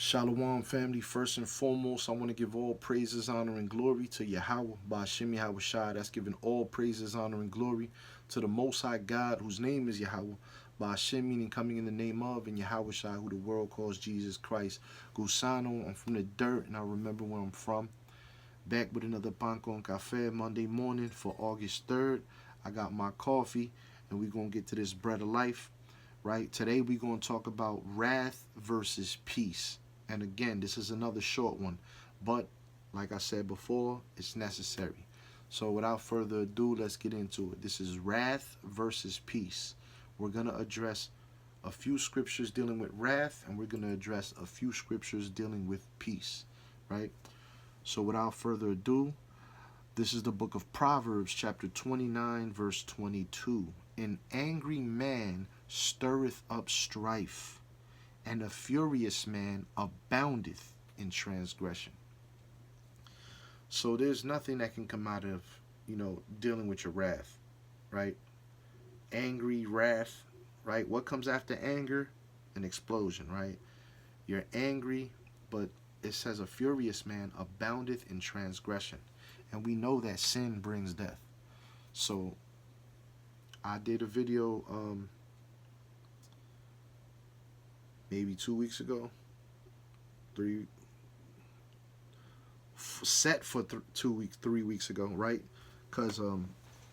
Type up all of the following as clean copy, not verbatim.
Shalom, family. First and foremost, I want to give all praises, honor, and glory to Yahweh, Ba'ashim Yahweh Shai. That's giving all praises, honor, and glory to the Most High God, whose name is Yahweh. Ba'ashim, meaning coming in the name of, and Yahweh Shai, who the world calls Jesus Christ. Gusano, I'm from the dirt, and I remember where I'm from. Back with another Pan con Cafe Monday morning for August 3rd. I got my coffee, and we're going to get to this bread of life. Right? Today, we're going to talk about wrath versus peace. And again, this is another short one, but like I said before, it's necessary. So without further ado, let's get into it. This is wrath versus peace. We're going to address a few scriptures dealing with wrath, and we're going to address a few scriptures dealing with peace, right? So without further ado, this is the book of Proverbs, chapter 29, verse 22. An angry man stirreth up strife, and a furious man aboundeth in transgression. So there's nothing that can come out of, dealing with your wrath, right? Angry wrath, right? What comes after anger? An explosion, right? You're angry, but it says a furious man aboundeth in transgression. And we know that sin brings death. So I did a video maybe 2 weeks ago, set for 2 weeks, 3 weeks ago, right? Because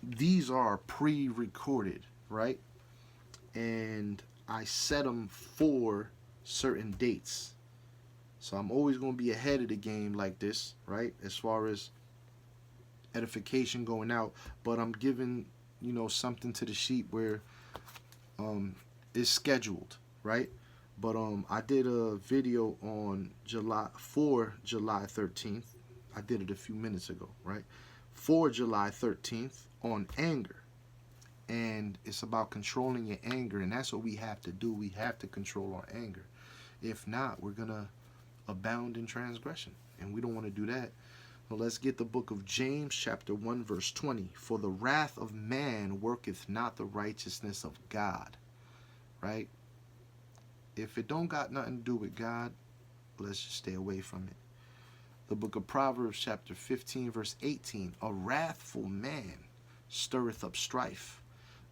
these are pre-recorded, right? And I set them for certain dates. So I'm always going to be ahead of the game like this, right? As far as edification going out, but I'm giving, something to the sheep where it's scheduled, right? But I did a video on July 13th. I did it a few minutes ago, right? For July 13th on anger. And it's about controlling your anger, and that's what we have to do. We have to control our anger. If not, we're going to abound in transgression, and we don't want to do that. Well, let's get the book of James, chapter 1, verse 20. For the wrath of man worketh not the righteousness of God, right? If it don't got nothing to do with God, let's just stay away from it. The book of Proverbs, chapter 15, verse 18. A wrathful man stirreth up strife,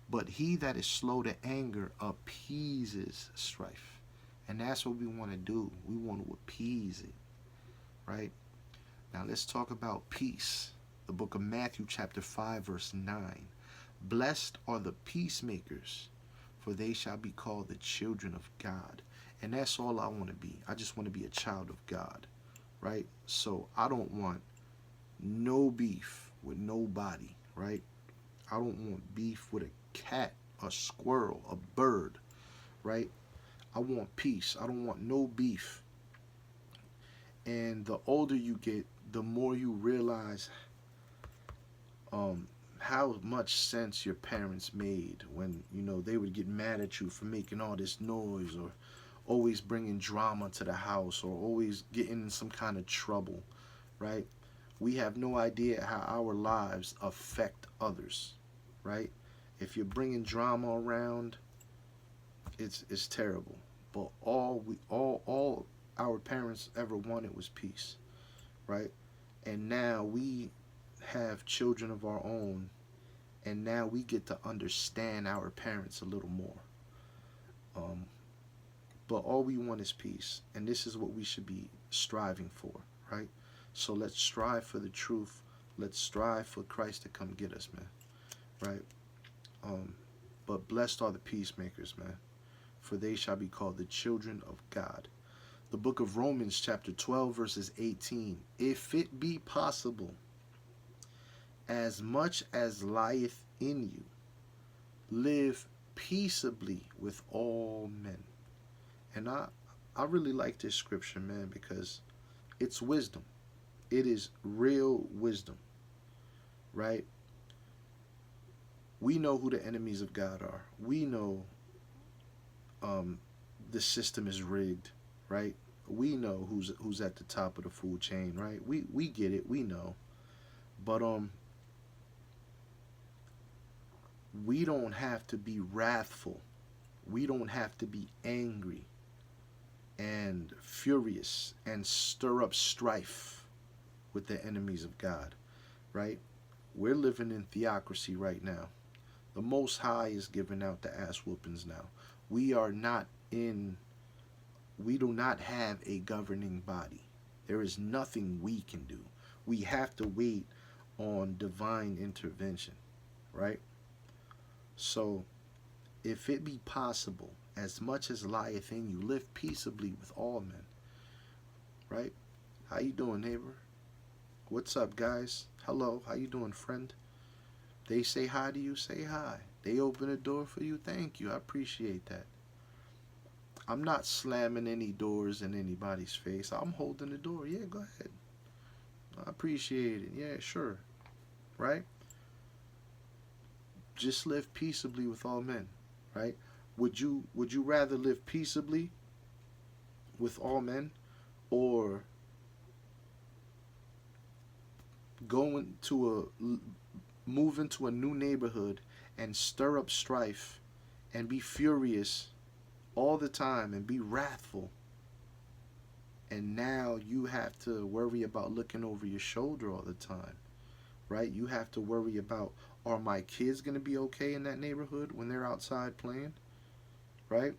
but he that is slow to anger appeases strife. And that's what we want to do. We want to appease it, right? Now let's talk about peace. The book of Matthew, chapter 5, verse 9. Blessed are the peacemakers, for they shall be called the children of God. And that's all I want to be. I just want to be a child of God, right? So I don't want no beef with nobody, right? I don't want beef with a cat, a squirrel, a bird, right? I want peace. I don't want no beef. And the older you get, the more you realize how much sense your parents made when, they would get mad at you for making all this noise, or always bringing drama to the house, or always getting in some kind of trouble, right? We have no idea how our lives affect others, right? If you're bringing drama around, it's terrible. But all our parents ever wanted was peace, right? And now we have children of our own, and now we get to understand our parents a little more. But all we want is peace, and this is what we should be striving for, right? So let's strive for the truth. Let's strive for Christ to come get us, man, right? But blessed are the peacemakers, man, for they shall be called the children of God. The book of Romans, chapter 12, verses 18. If it be possible, as much as lieth in you, live peaceably with all men. And I really like this scripture, man, because it's wisdom. It is real wisdom, right? We know who the enemies of God are. We know the system is rigged, right? We know who's at the top of the food chain, right? We get it. We know. But we don't have to be wrathful. We don't have to be angry, and furious and stir up strife with the enemies of God, right? We're living in theocracy right now. The Most High is giving out the ass whoopings now. We are not in, we do not have a governing body. There is nothing we can do. We have to wait on divine intervention, right? So, if it be possible, as much as lieth in you, live peaceably with all men, right? How you doing, neighbor? What's up, guys? Hello, how you doing, friend? They say hi to you, say hi. They open a door for you, thank you. I appreciate that. I'm not slamming any doors in anybody's face. I'm holding the door. Yeah, go ahead. I appreciate it. Yeah, sure. Right? Just live peaceably with all men, right? Would you rather live peaceably with all men, or go into move into a new neighborhood and stir up strife and be furious all the time and be wrathful, and now you have to worry about looking over your shoulder all the time, right? You have to worry about, are my kids going to be okay in that neighborhood when they're outside playing, right?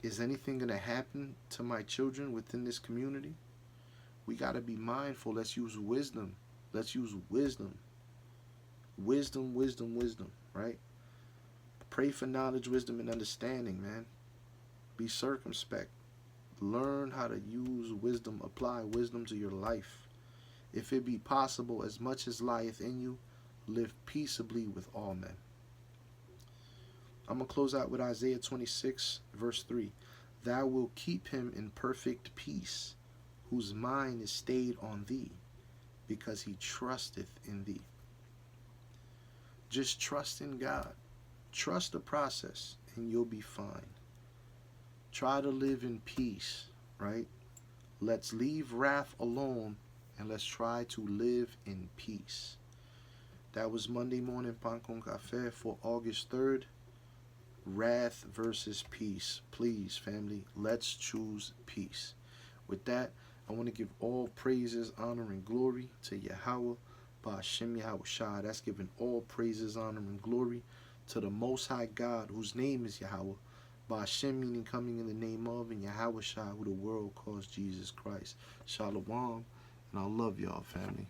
Is anything going to happen to my children within this community? We got to be mindful. Let's use wisdom. Let's use wisdom. Wisdom, wisdom, wisdom, right? Pray for knowledge, wisdom, and understanding, man. Be circumspect. Learn how to use wisdom. Apply wisdom to your life. If it be possible, as much as lieth in you, live peaceably with all men. I'm going to close out with Isaiah 26, verse 3. Thou wilt keep him in perfect peace, whose mind is stayed on thee, because he trusteth in thee. Just trust in God. Trust the process, and you'll be fine. Try to live in peace, right? Let's leave wrath alone, and let's try to live in peace. That was Monday Morning Pan Con Café for August 3rd. Wrath versus peace. Please, family, let's choose peace. With that, I want to give all praises, honor, and glory to Yahweh, Ba'ashem Yahweh Shah. That's giving all praises, honor, and glory to the Most High God, whose name is Yahweh. Ba'ashem meaning coming in the name of, and Yahweh Shah, who the world calls Jesus Christ. Shalom, and I love y'all, family.